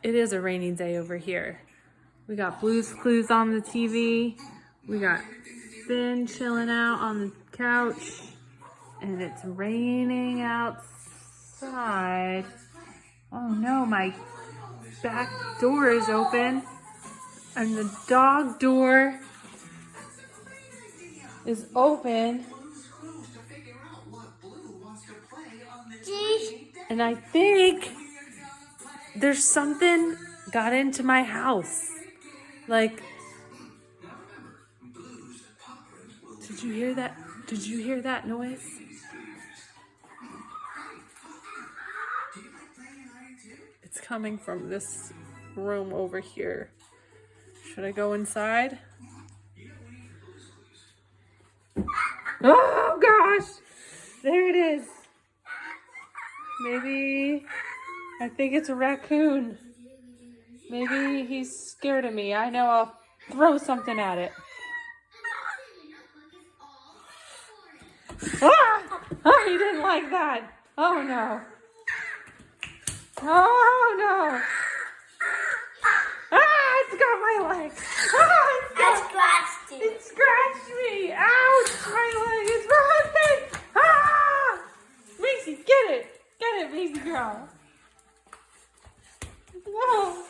it is a rainy day over here. We got Blue's Clues on the TV. We got Finn chilling out on the couch. And it's raining outside. Oh no, my back door is open. And the dog door is open. And I think there's something got into my house. Like, did you hear that? Did you hear that noise? It's coming from this room over here. Should I go inside? Oh gosh! There it is. Maybe, I think it's a raccoon. Maybe he's scared of me. I know, I'll throw something at it. Ah! Oh, he didn't like that. Oh no. Oh no. Ah, it's got my leg. Ah, scratched you. It scratched me. Ouch, my leg is running. Ah! Macy, get it. Get it, baby girl. No.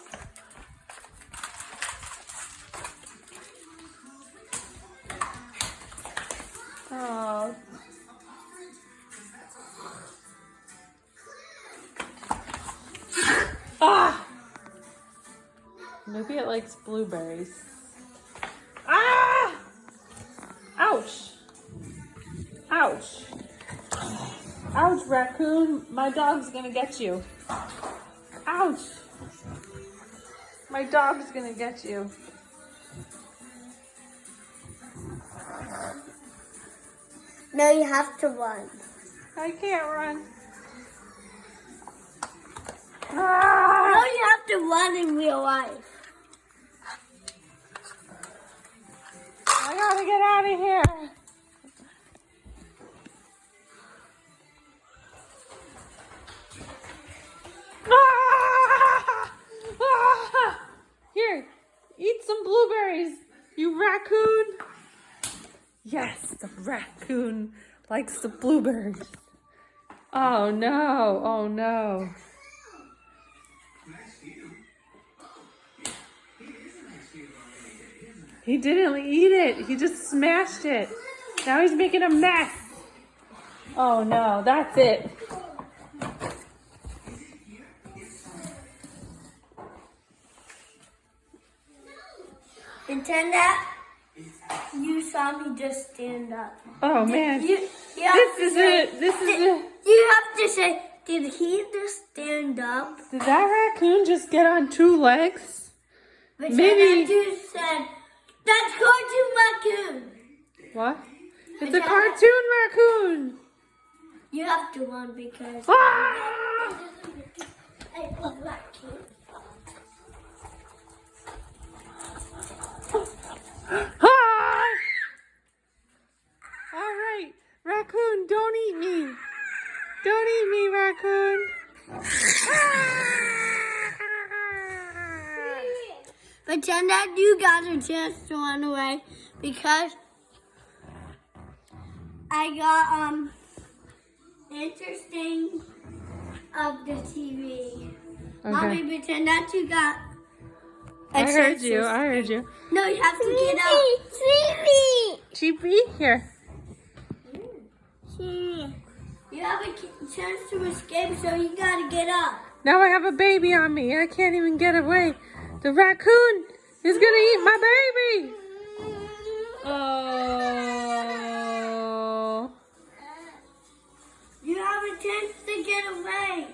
Oh. Ah! Maybe it likes blueberries. Ah! Ouch. Ouch. Ouch, raccoon. My dog's gonna get you. Ouch. My dog's gonna get you. No, you have to run. I can't run. Ah! No, you have to run in real life. I gotta get out of here. Ah! Ah! Here, eat some blueberries, you raccoon. Yes, the raccoon likes the blueberries. Oh no, oh no. He didn't eat it, he just smashed it. Now he's making a mess. Oh no, that's it. Pretend that you saw me just stand up. Oh man, You this is it. This is it. You have to say, did he just stand up? Did that raccoon just get on two legs? But Maybe. then you said, that's cartoon raccoon. What? It's a cartoon raccoon. You have to run because Ah! I love raccoon. Ah! All right, raccoon, don't eat me. Don't eat me, raccoon. Pretend that you got a chance to run away because I got interesting of the TV. Okay. Mommy, pretend that you got a I heard chance you. to- I heard you. No, you have to get up. Cheapy, here. You have a chance to escape, so you gotta get up. Now I have a baby on me. I can't even get away. The raccoon is gonna eat my baby. Oh. You have a chance to get away.